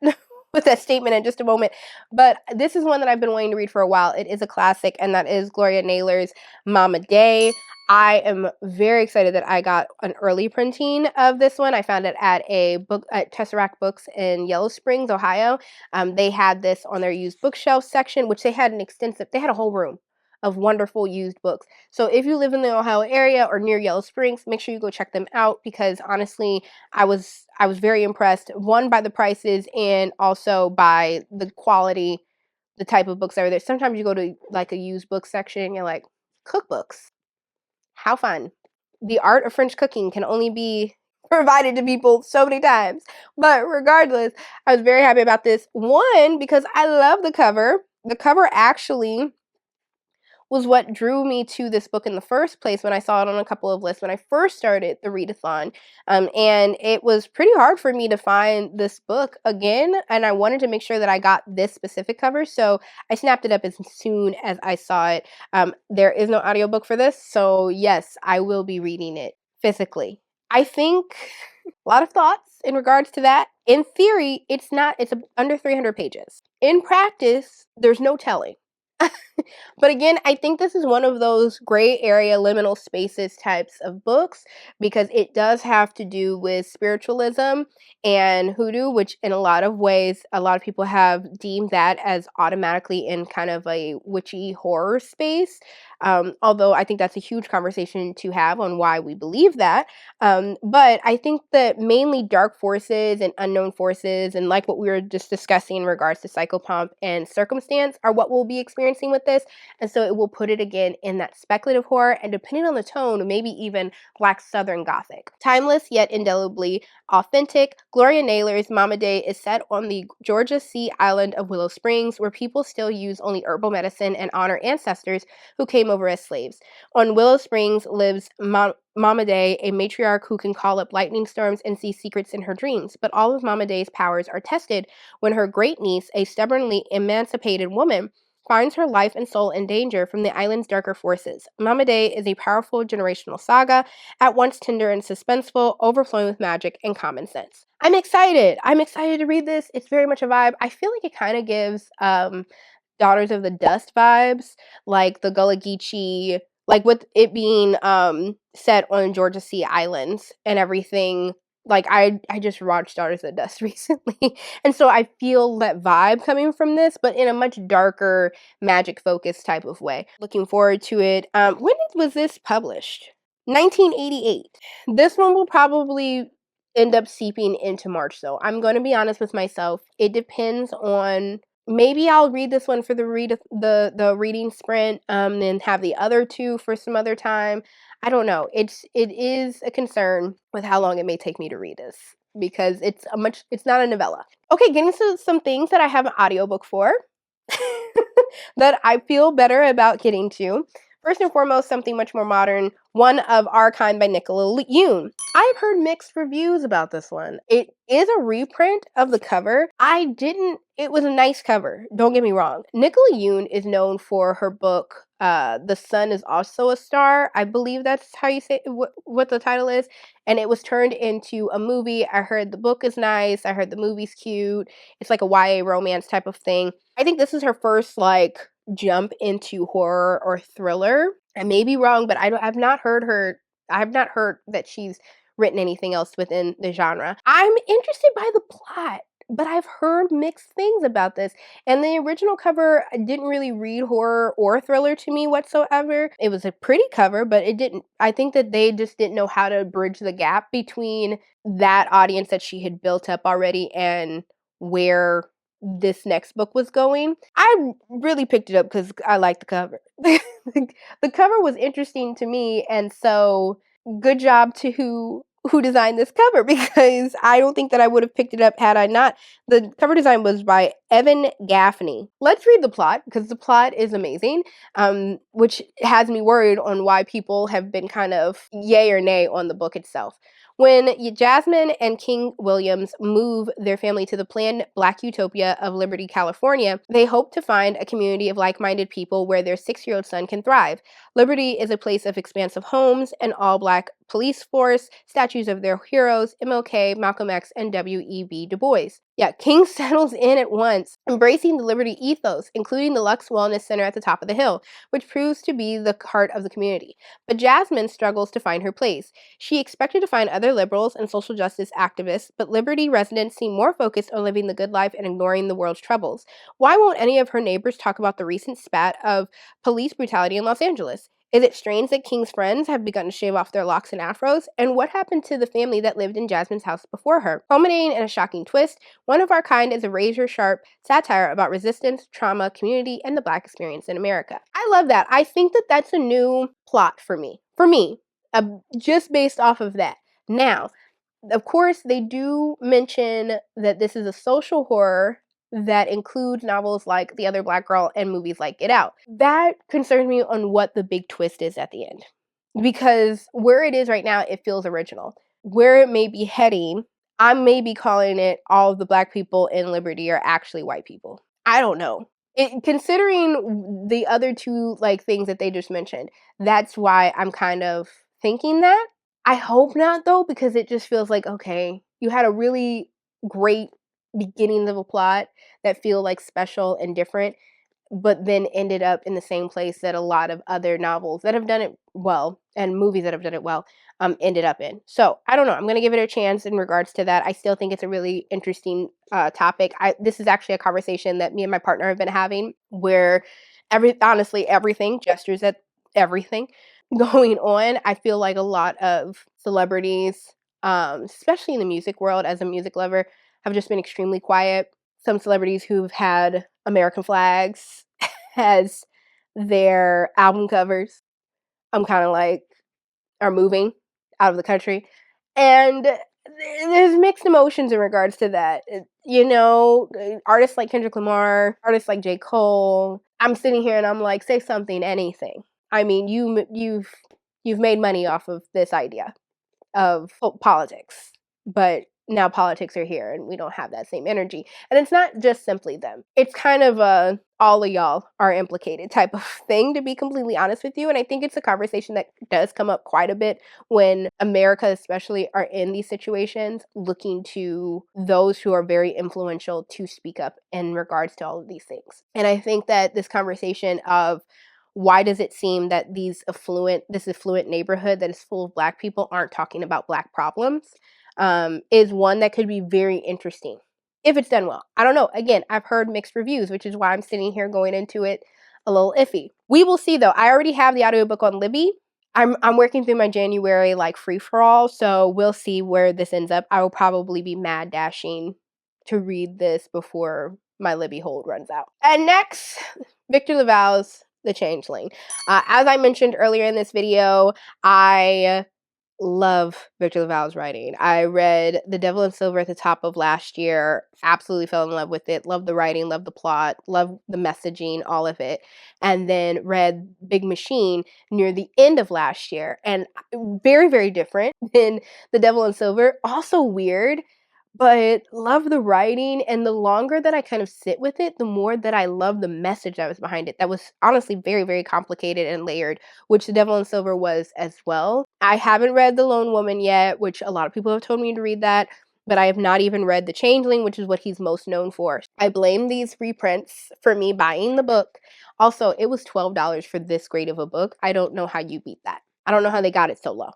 with that statement in just a moment. But this is one that I've been wanting to read for a while. It is a classic, and that is Gloria Naylor's Mama Day. I am very excited that I got an early printing of this one. I found it at Tesseract Books in Yellow Springs, Ohio. They had this on their used bookshelf section, which they had a whole room of wonderful used books. So if you live in the Ohio area or near Yellow Springs, make sure you go check them out, because honestly, I was very impressed, one, by the prices, and also by the quality, the type of books that are there. Sometimes you go to like a used book section and you're like, cookbooks, how fun. The art of French cooking can only be provided to people so many times. But regardless, I was very happy about this. One, because I love the cover. The cover actually was what drew me to this book in the first place when I saw it on a couple of lists when I first started the readathon. And it was pretty hard for me to find this book again, and I wanted to make sure that I got this specific cover, so I snapped it up as soon as I saw it. There is no audiobook for this, so yes, I will be reading it physically. I think a lot of thoughts in regards to that. In theory, it's under 300 pages. In practice, there's no telling. But again, I think this is one of those gray area liminal spaces types of books, because it does have to do with spiritualism and hoodoo, which in a lot of ways, a lot of people have deemed that as automatically in kind of a witchy horror space. Although I think that's a huge conversation to have on why we believe that. But I think that mainly dark forces and unknown forces, and like what we were just discussing in regards to Psychopomp and Circumstance, are what we'll be experiencing with this. And so it will put it again in that speculative horror, and depending on the tone, maybe even Black Southern Gothic. Timeless yet indelibly authentic, Gloria Naylor's Mama Day is set on the Georgia Sea island of Willow Springs, where people still use only herbal medicine and honor ancestors who came over as slaves. On Willow Springs lives Mama Day, a matriarch who can call up lightning storms and see secrets in her dreams. But all of Mama Day's powers are tested when her great niece, a stubbornly emancipated woman, finds her life and soul in danger from the island's darker forces. Mama Day is a powerful generational saga, at once tender and suspenseful, overflowing with magic and common sense. I'm excited. I'm excited to read this. It's very much a vibe. I feel like it kind of gives Daughters of the Dust vibes, like the Gullah Geechee, like with it being set on Georgia Sea Islands and everything. Like I just watched Daughters of the Dust recently, and so I feel that vibe coming from this, but in a much darker, magic focused type of way. Looking forward to it. When was this published? 1988. This one will probably end up seeping into March, though. I'm going to be honest with myself. It depends on. Maybe I'll read this one for the reading sprint, and have the other two for some other time. I don't know. It is a concern with how long it may take me to read this because it's not a novella. Okay, getting to some things that I have an audiobook for that I feel better about getting to. First and foremost, something much more modern, One of Our Kind by Nicola Yoon. I've heard mixed reviews about this one. It is a reprint of the cover. It was a nice cover, don't get me wrong. Nicola Yoon is known for her book, The Sun is Also a Star. I believe that's how you say what the title is. And it was turned into a movie. I heard the book is nice. I heard the movie's cute. It's like a YA romance type of thing. I think this is her first, like, jump into horror or thriller. I may be wrong, but I've not heard that she's written anything else within the genre. I'm interested by the plot, but I've heard mixed things about this. And the original cover didn't really read horror or thriller to me whatsoever. It was a pretty cover, but I think that they just didn't know how to bridge the gap between that audience that she had built up already and where this next book was going. I really picked it up because I liked the cover. The cover was interesting to me, and so good job to who designed this cover, because I don't think that I would have picked it up had I not. The cover design was by Evan Gaffney. Let's read the plot, because the plot is amazing, which has me worried on why people have been kind of yay or nay on the book itself. When Jasmine and King Williams move their family to the planned Black Utopia of Liberty, California, they hope to find a community of like-minded people where their 6-year-old son can thrive. Liberty is a place of expansive homes, an all-Black police force, statues of their heroes, MLK, Malcolm X, and W.E.B. Du Bois. Yeah, King settles in at once, embracing the Liberty ethos, including the Lux Wellness Center at the top of the hill, which proves to be the heart of the community. But Jasmine struggles to find her place. She expected to find other liberals and social justice activists, but Liberty residents seem more focused on living the good life and ignoring the world's troubles. Why won't any of her neighbors talk about the recent spat of police brutality in Los Angeles? Is it strange that King's friends have begun to shave off their locks and afros? And what happened to the family that lived in Jasmine's house before her? Culminating in a shocking twist, One of Our Kind is a razor-sharp satire about resistance, trauma, community, and the Black experience in America. I love that. I think that that's a new plot for me. Just based off of that. Now, of course, they do mention that this is a social horror that includes novels like The Other Black Girl and movies like Get Out. That concerns me on what the big twist is at the end. Because where it is right now, it feels original. Where it may be heading, I may be calling it all of the Black people in Liberty are actually white people. I don't know. Considering the other two things that they just mentioned, that's why I'm kind of thinking that. I hope not, though, because it just feels like, okay, you had a really great beginning of a plot that feel special and different, but then ended up in the same place that a lot of other novels that have done it well and movies that have done it well ended up in. So I don't know. I'm going to give it a chance in regards to that. I still think it's a really interesting topic. This is actually a conversation that me and my partner have been having where everything gestures at everything going on. I feel like a lot of celebrities, especially in the music world, as a music lover, have just been extremely quiet. Some celebrities who've had American flags as their album covers, I'm kind of are moving out of the country. And there's mixed emotions in regards to that. Artists like Kendrick Lamar, artists like J. Cole, I'm sitting here and I'm like, say something, anything. I mean, you've made money off of this idea of politics, but now politics are here and we don't have that same energy. And it's not just simply them. It's kind of a all of y'all are implicated type of thing, to be completely honest with you. And I think it's a conversation that does come up quite a bit when America especially are in these situations, looking to those who are very influential to speak up in regards to all of these things. And I think that this conversation of why does it seem that this affluent neighborhood that is full of Black people aren't talking about Black problems, is one that could be very interesting if it's done well. I don't know. Again, I've heard mixed reviews, which is why I'm sitting here going into it a little iffy. We will see though. I already have the audiobook on Libby. I'm working through my January like free for all, so we'll see where this ends up. I will probably be mad dashing to read this before my Libby hold runs out. And next, Victor LaValle's The Changeling. As I mentioned earlier in this video, I love Victor LaValle's writing. I read The Devil in Silver at the top of last year, absolutely fell in love with it, loved the writing, loved the plot, loved the messaging, all of it. And then read Big Machine near the end of last year, and very, very different than The Devil in Silver. Also weird, but love the writing, and the longer that I kind of sit with it, the more that I love the message that was behind it. That was honestly very, very complicated and layered, which The Devil in Silver was as well. I haven't read The Lone Woman yet, which a lot of people have told me to read that, but I have not even read The Changeling, which is what he's most known for. I blame these reprints for me buying the book. Also, it was $12 for this great of a book. I don't know how you beat that. I don't know how they got it so low.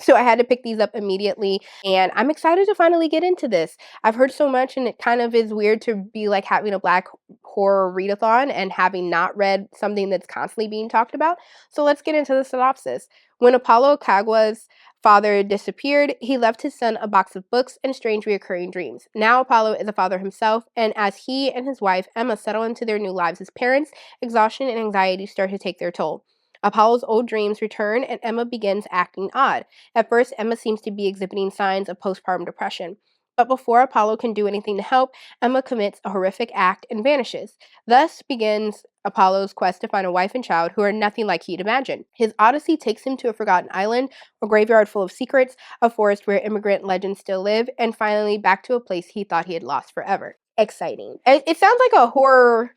So I had to pick these up immediately, and I'm excited to finally get into this. I've heard so much, and it kind of is weird to be like having a Black horror readathon and having not read something that's constantly being talked about. So let's get into the synopsis. When Apollo Kagwa's father disappeared, he left his son a box of books and strange reoccurring dreams. Now Apollo is a father himself, and as he and his wife Emma settle into their new lives as parents, exhaustion and anxiety start to take their toll. Apollo's old dreams return, and Emma begins acting odd. At first, Emma seems to be exhibiting signs of postpartum depression. But before Apollo can do anything to help, Emma commits a horrific act and vanishes. Thus begins Apollo's quest to find a wife and child who are nothing like he'd imagined. His odyssey takes him to a forgotten island, a graveyard full of secrets, a forest where immigrant legends still live, and finally back to a place he thought he had lost forever. Exciting. It sounds like a horror.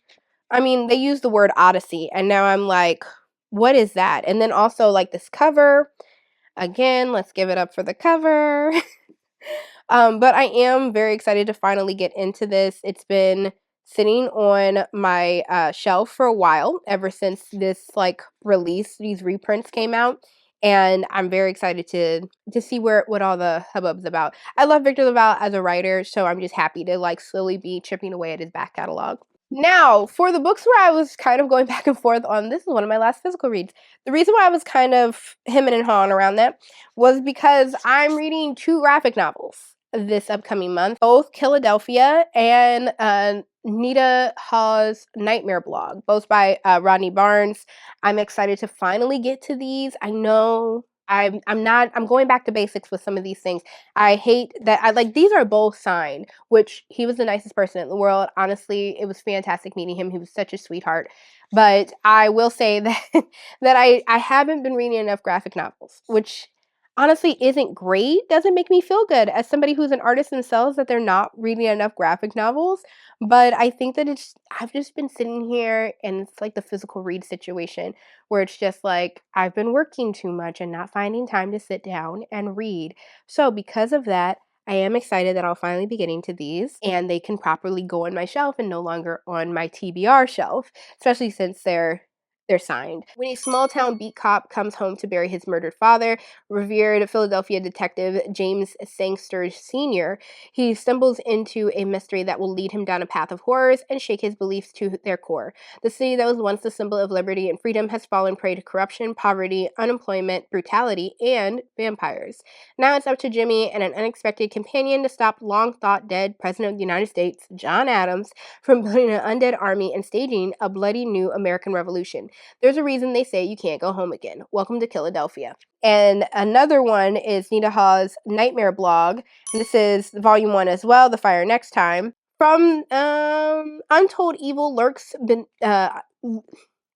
I mean, they use the word odyssey, and now I'm like, what is that? And then also like this cover. Again, let's give it up for the cover. But I am very excited to finally get into this. It's been sitting on my shelf for a while, ever since this like release, these reprints came out. And I'm very excited to see what all the hubbub's about. I love Victor LaValle as a writer, so I'm just happy to like slowly be chipping away at his back catalog. Now, for the books where I was kind of going back and forth on, this is one of my last physical reads. The reason why I was kind of hemming and hawing around that was because I'm reading 2 graphic novels this upcoming month, both Philadelphia and Nita Hawes' Nightmare Blog, both by Rodney Barnes. I'm excited to finally get to these. I know I'm going back to basics with some of these things. I hate that these are both signed, which he was the nicest person in the world. Honestly, it was fantastic meeting him. He was such a sweetheart. But I will say that I haven't been reading enough graphic novels, which honestly isn't great. Doesn't make me feel good as somebody who's an artist themselves that they're not reading enough graphic novels. But I think that I've just been sitting here, and it's like the physical read situation where it's just like I've been working too much and not finding time to sit down and read. So because of that, I am excited that I'll finally be getting to these, and they can properly go on my shelf and no longer on my TBR shelf, especially since they're signed. When a small town beat cop comes home to bury his murdered father, revered Philadelphia detective James Sangster Sr., he stumbles into a mystery that will lead him down a path of horrors and shake his beliefs to their core. The city that was once the symbol of liberty and freedom has fallen prey to corruption, poverty, unemployment, brutality, and vampires. Now it's up to Jimmy and an unexpected companion to stop long-thought-dead President of the United States, John Adams, from building an undead army and staging a bloody new American Revolution. There's a reason they say you can't go home again. Welcome to Philadelphia. And another one is Nita Hawes' Nightmare Blog. This is volume 1 as well, The Fire Next Time. From Untold Evil Lurks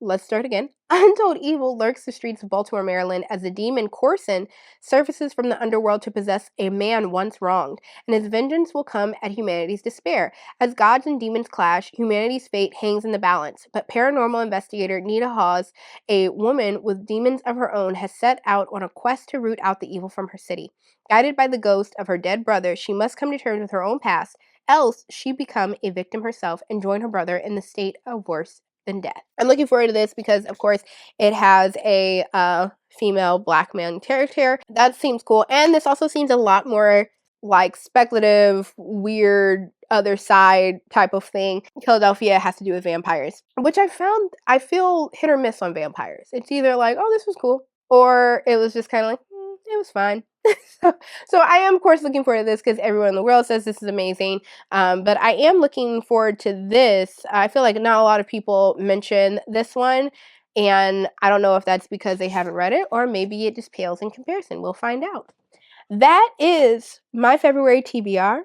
Let's start again. Untold evil lurks the streets of Baltimore, Maryland as the demon Corson surfaces from the underworld to possess a man once wronged, and his vengeance will come at humanity's despair. As gods and demons clash, humanity's fate hangs in the balance, but paranormal investigator Nita Hawes, a woman with demons of her own, has set out on a quest to root out the evil from her city. Guided by the ghost of her dead brother, she must come to terms with her own past, else she become a victim herself and join her brother in the state of worse than death. I'm looking forward to this because, of course, it has a female black man character. That seems cool. And this also seems a lot more like speculative, weird, other side type of thing. Philadelphia has to do with vampires, which I feel hit or miss on vampires. It's either like, oh, this was cool, or it was just kind of like, it was fine. So I am, of course, looking forward to this because everyone in the world says this is amazing. But I am looking forward to this. I feel like not a lot of people mention this one, and I don't know if that's because they haven't read it or maybe it just pales in comparison. We'll find out. That is my February TBR.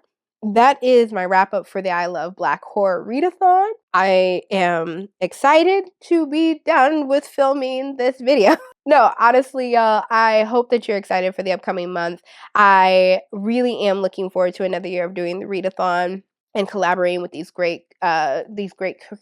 That is my wrap up for the I Love Black Horror Readathon. I am excited to be done with filming this video. No, honestly, y'all, I hope that you're excited for the upcoming month. I really am looking forward to another year of doing the Readathon and collaborating with these great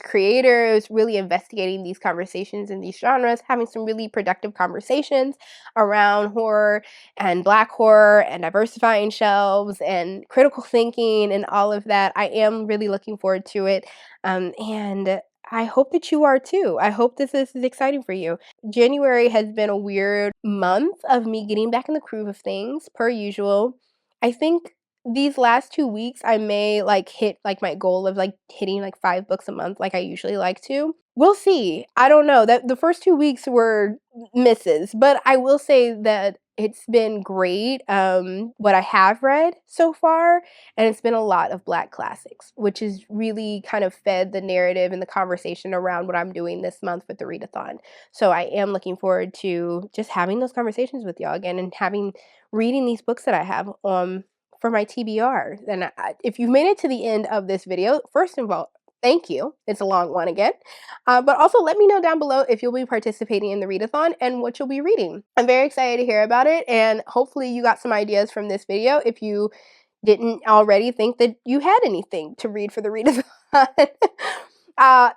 creators, really investigating these conversations in these genres, having some really productive conversations around horror and black horror and diversifying shelves and critical thinking and all of that. I am really looking forward to it. And I hope that you are too. I hope this is exciting for you. January has been a weird month of me getting back in the groove of things, per usual. I think these last 2 weeks I may hit my goal of hitting 5 books a month like I usually like to. We'll see. I don't know. That the first 2 weeks were misses, but I will say that it's been great, what I have read so far, and it's been a lot of black classics, which has really kind of fed the narrative and the conversation around what I'm doing this month with the Readathon. So I am looking forward to just having those conversations with y'all again and reading these books that I have for my TBR. And if you've made it to the end of this video, first of all, thank you. It's a long one again. But also let me know down below if you'll be participating in the Readathon and what you'll be reading. I'm very excited to hear about it, and hopefully you got some ideas from this video if you didn't already think that you had anything to read for the Readathon.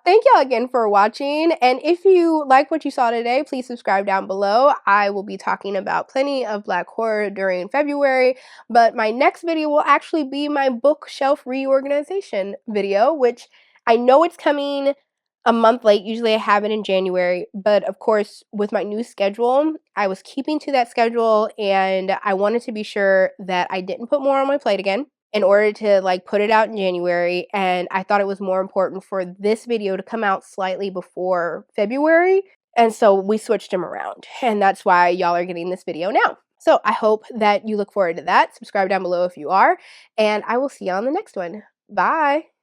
Thank y'all again for watching, and if you like what you saw today, please subscribe down below. I will be talking about plenty of black horror during February, but my next video will actually be my bookshelf reorganization video, which I know it's coming a month late. Usually I have it in January, but of course with my new schedule, I was keeping to that schedule, and I wanted to be sure that I didn't put more on my plate again in order to put it out in January, and I thought it was more important for this video to come out slightly before February, and so we switched them around, and that's why y'all are getting this video now. So I hope that you look forward to that. Subscribe down below if you are, and I will see you on the next one. Bye!